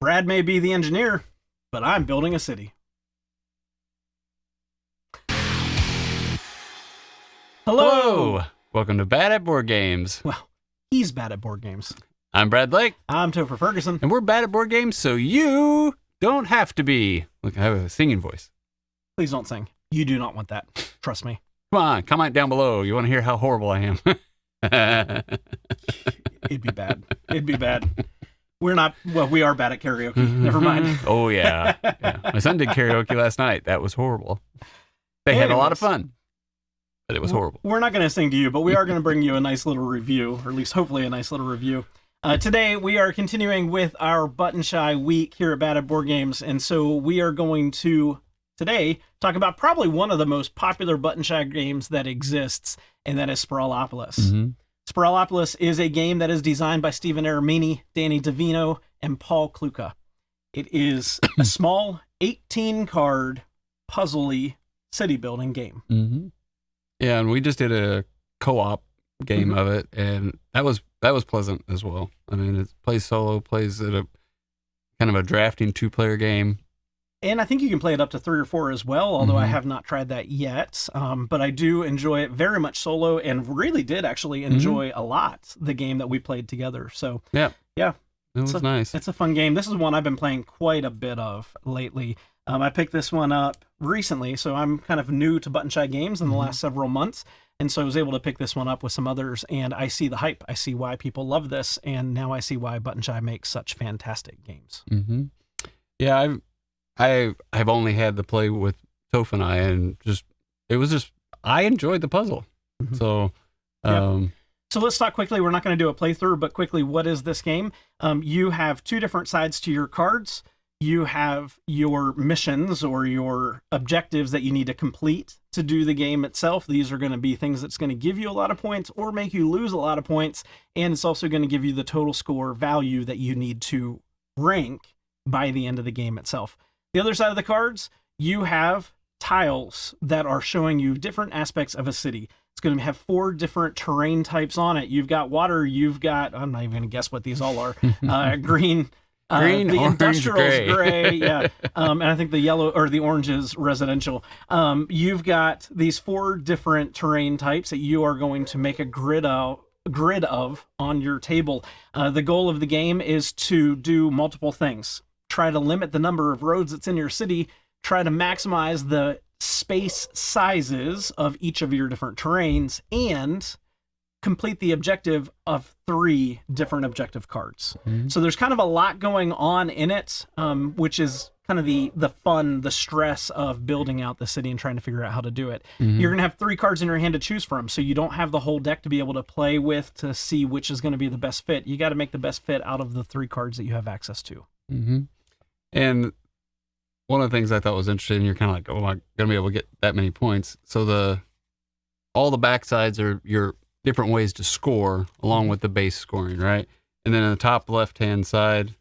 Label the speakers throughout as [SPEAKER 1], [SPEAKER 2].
[SPEAKER 1] Brad may be the engineer, but I'm building a city. Hello!
[SPEAKER 2] Welcome to Bad at Board Games.
[SPEAKER 1] Well, he's bad at board games.
[SPEAKER 2] I'm Brad Lake.
[SPEAKER 1] I'm Topher Ferguson.
[SPEAKER 2] And we're bad at board games, so you don't have to be. Look, I have a singing voice.
[SPEAKER 1] Please don't sing. You do not want that. Trust me.
[SPEAKER 2] Come on, comment down below. You want to hear how horrible I am.
[SPEAKER 1] It'd be bad. It'd be bad. We are bad at karaoke. Never mind.
[SPEAKER 2] Oh, yeah. My son did karaoke last night. That was horrible. They had a lot of fun, but it was horrible.
[SPEAKER 1] We're not going to sing to you, but we are going to bring you a nice little review, or at least hopefully a nice little review. Today, we are continuing with our Button Shy week here at Bad at Board Games, and so we are going to, today, talk about probably one of the most popular Button Shy games that exists, and that is Sprawlopolis.
[SPEAKER 2] Mm-hmm.
[SPEAKER 1] Sprawlopolis is a game that is designed by Steven Aramini, Danny Devine, and Paul Kluka. It is a small 18-card puzzle-y city-building game.
[SPEAKER 2] Mm-hmm. Yeah, and we just did a co-op game of it, and that was pleasant as well. I mean, it plays solo, plays at a kind of a drafting two-player game.
[SPEAKER 1] And I think you can play it up to 3 or 4 as well, although I have not tried that yet. But I do enjoy it very much solo, and really did actually enjoy a lot the game that we played together. So yeah,
[SPEAKER 2] it was nice.
[SPEAKER 1] It's a fun game. This is one I've been playing quite a bit of lately. I picked this one up recently, so I'm kind of new to Button Shy games in the last several months. And so I was able to pick this one up with some others, and I see the hype. I see why people love this, and now I see why Button Shy makes such fantastic games.
[SPEAKER 2] Mm-hmm. Yeah, I've only had the play with Toph and I, and I enjoyed the puzzle. So,
[SPEAKER 1] So let's talk quickly. We're not going to do a playthrough, but quickly, what is this game? You have 2 different sides to your cards. You have your missions or your objectives that you need to complete to do the game itself. These are going to be things that's going to give you a lot of points or make you lose a lot of points. And it's also going to give you the total score value that you need to rank by the end of the game itself. The other side of the cards, you have tiles that are showing you different aspects of a city. It's going to have 4 different terrain types on it. You've got water, you've got, I'm not even going to guess what these all are, green, the
[SPEAKER 2] orange,
[SPEAKER 1] industrial's gray, yeah, and I think the yellow or the orange is residential. You've got these 4 different terrain types that you are going to make a grid of on your table. The goal of the game is to do multiple things. Try to limit the number of roads that's in your city, try to maximize the space sizes of each of your different terrains, and complete the objective of 3 different objective cards. So there's kind of a lot going on in it, which is kind of the fun, the stress of building out the city and trying to figure out how to do it. You're going to have 3 cards in your hand to choose from, so you don't have the whole deck to be able to play with to see which is going to be the best fit. You got to make the best fit out of the 3 cards that you have access to.
[SPEAKER 2] And one of the things I thought was interesting, you're kind of like, oh, am I going to be able to get that many points? So all the backsides are your different ways to score along with the base scoring, right? And then on the top left-hand side,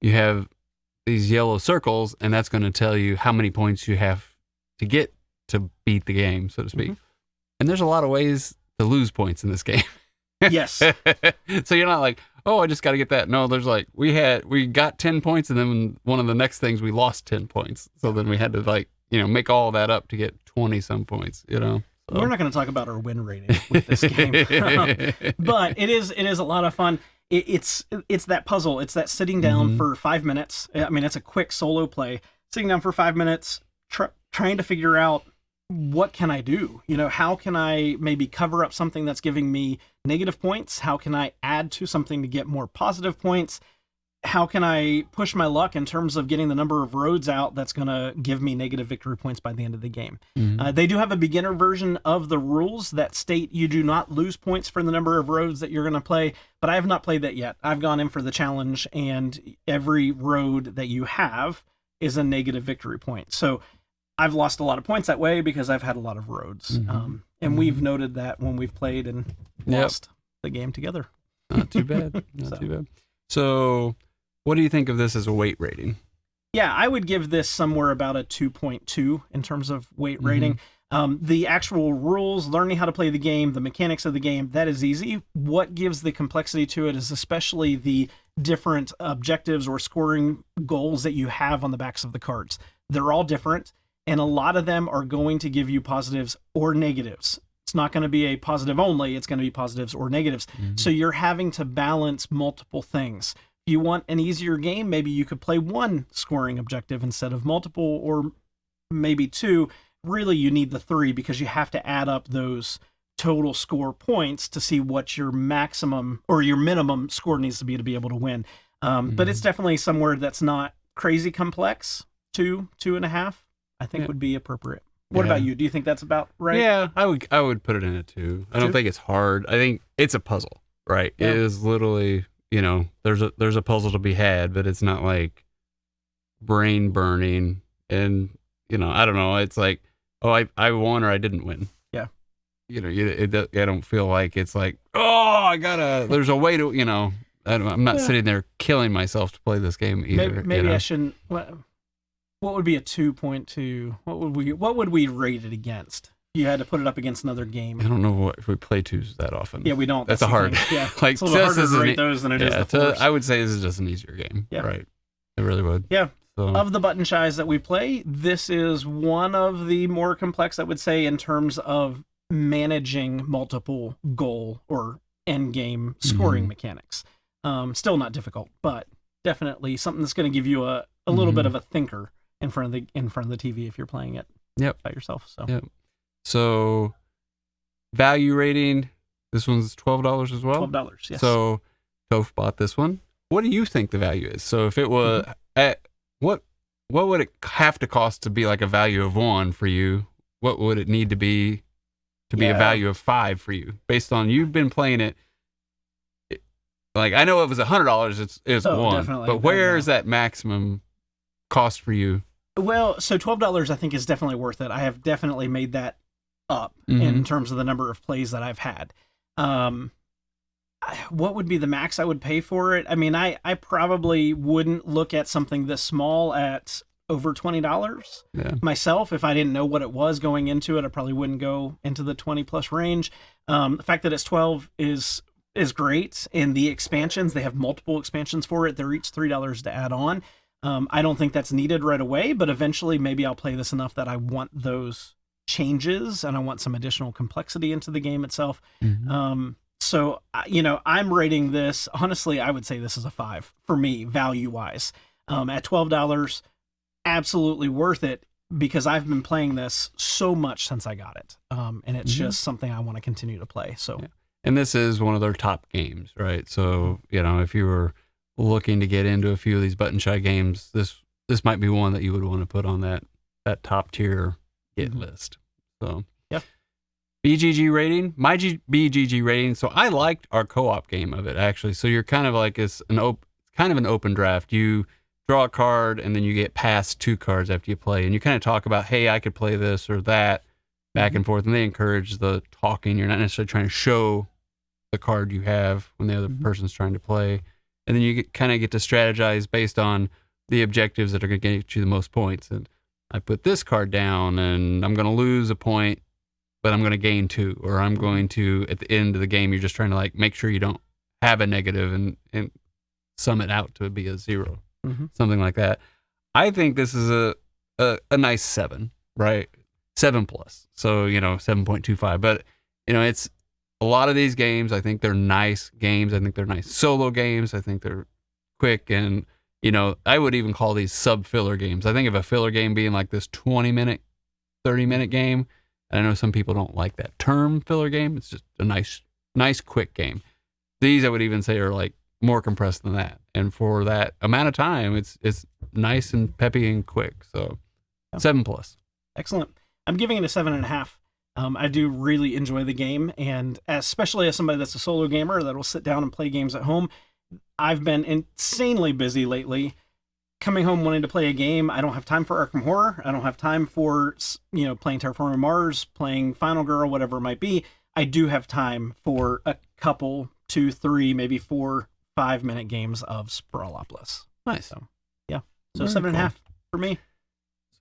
[SPEAKER 2] you have these yellow circles, and that's going to tell you how many points you have to get to beat the game, so to speak. And there's a lot of ways to lose points in this game.
[SPEAKER 1] Yes.
[SPEAKER 2] So you're not like, oh, I just got to get that. No, there's like, we got 10 points, and then one of the next things we lost 10 points. So then we had to make all that up to get 20 some points, So.
[SPEAKER 1] We're not going to talk about our win rating with this game, but it is a lot of fun. It's that puzzle. It's that sitting down for 5 minutes. I mean, it's a quick solo play. Sitting down for 5 minutes, trying to figure out, what can I do? How can I maybe cover up something that's giving me negative points? How can I add to something to get more positive points? How can I push my luck in terms of getting the number of roads out that's going to give me negative victory points by the end of the game? They do have a beginner version of the rules that state you do not lose points for the number of roads that you're going to play, but I have not played that yet. I've gone in for the challenge, and every road that you have is a negative victory point. So I've lost a lot of points that way because I've had a lot of roads. And we've noted that when we've played and lost the game together.
[SPEAKER 2] Not too bad. Too bad. So what do you think of this as a weight rating?
[SPEAKER 1] Yeah, I would give this somewhere about a 2.2 in terms of weight rating. The actual rules, learning how to play the game, the mechanics of the game, that is easy. What gives the complexity to it is especially the different objectives or scoring goals that you have on the backs of the cards. They're all different, and a lot of them are going to give you positives or negatives. It's not going to be a positive only, it's going to be positives or negatives. Mm-hmm. So you're having to balance multiple things. If you want an easier game, maybe you could play one scoring objective instead of multiple, or maybe two. Really, you need the three because you have to add up those total score points to see what your maximum or your minimum score needs to be able to win. But it's definitely somewhere that's not crazy complex. 2.5, I think would be appropriate. What about you? Do you think that's about right?
[SPEAKER 2] Yeah, I would put it in a 2. I don't think it's hard. I think it's a puzzle, right? Yeah. It is literally, there's a puzzle to be had, but it's not like brain burning. And, I don't know. It's like, oh, I won or I didn't win.
[SPEAKER 1] Yeah.
[SPEAKER 2] I don't feel like it's like, oh, there's a way to, I'm not sitting there killing myself to play this game either.
[SPEAKER 1] Maybe I shouldn't. What would be a 2.2? What would we rate it against? You had to put it up against another game.
[SPEAKER 2] I don't know if we play 2s that often.
[SPEAKER 1] Yeah, we don't.
[SPEAKER 2] That's a hard.
[SPEAKER 1] Yeah,
[SPEAKER 2] like
[SPEAKER 1] it's a little harder to rate those than it is the 4s.
[SPEAKER 2] I would say this is just an easier game.
[SPEAKER 1] Yeah.
[SPEAKER 2] Right. It really would.
[SPEAKER 1] Yeah. So. Of the button shies that we play, this is one of the more complex, I would say, in terms of managing multiple goal or end game scoring mechanics. Still not difficult, but definitely something that's going to give you a little bit of a thinker in front of the TV if you're playing it by yourself.
[SPEAKER 2] So value rating, this one's $12 as well.
[SPEAKER 1] $12, yes.
[SPEAKER 2] So Toph bought this one. What do you think the value is? So if it was at what would it have to cost to be like a value of 1 for you? What would it need to be a value of 5 for you? Based on you've been playing it. Like I know it was $100. It's 1, but where is that maximum cost for you?
[SPEAKER 1] Well, so $12 I think is definitely worth it. I have definitely made that up in terms of the number of plays that I've had. What would be the max I would pay for it? I mean, I probably wouldn't look at something this small at over $20 myself. If I didn't know what it was going into it, I probably wouldn't go into the 20 plus range. The fact that it's 12 is great. And the expansions, they have multiple expansions for it. They're each $3 to add on. I don't think that's needed right away, but eventually maybe I'll play this enough that I want those changes and I want some additional complexity into the game itself. So, I'm rating this, honestly, I would say this is a 5 for me, value-wise. At $12, absolutely worth it because I've been playing this so much since I got it. And it's just something I want to continue to play. So,
[SPEAKER 2] And this is one of their top games, right? So, if you were looking to get into a few of these button shy games, this might be one that you would want to put on that top tier hit list. So, BGG rating, BGG rating. So I liked our co-op game of it actually. So you're kind of like kind of an open draft. You draw a card and then you get past 2 cards after you play, and you kind of talk about, hey, I could play this or that, back and forth, and they encourage the talking. You're not necessarily trying to show the card you have when the other person's trying to play, and then you kind of get to strategize based on the objectives that are going to get you the most points. And I put this card down, and I'm going to lose a point, but I'm going to gain 2, or I'm going to, at the end of the game, you're just trying to like make sure you don't have a negative and sum it out to be a 0, something like that. I think this is a nice 7, right? 7 plus. So, 7.25, but it's a lot of these games. I think they're nice games. I think they're nice solo games. I think they're quick. And, I would even call these sub filler games. I think of a filler game being like this 20-minute, 30-minute game. I know some people don't like that term filler game. It's just a nice quick game. These I would even say are like more compressed than that. And for that amount of time, it's nice and peppy and quick. So 7 plus.
[SPEAKER 1] Excellent. I'm giving it a 7.5. I do really enjoy the game, and especially as somebody that's a solo gamer that will sit down and play games at home, I've been insanely busy lately. Coming home wanting to play a game, I don't have time for Arkham Horror. I don't have time for, playing Terraforming Mars, playing Final Girl, whatever it might be. I do have time for a couple, 2, 3, maybe 4, 5-minute games of Sprawlopolis.
[SPEAKER 2] Nice.
[SPEAKER 1] So 7.5 for me.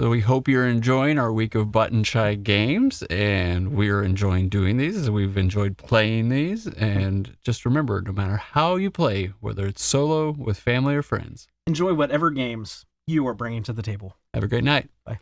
[SPEAKER 2] So we hope you're enjoying our week of Button Shy games, and we're enjoying doing these. We've enjoyed playing these, and just remember, no matter how you play, whether it's solo, with family, or friends,
[SPEAKER 1] enjoy whatever games you are bringing to the table.
[SPEAKER 2] Have a great night.
[SPEAKER 1] Bye.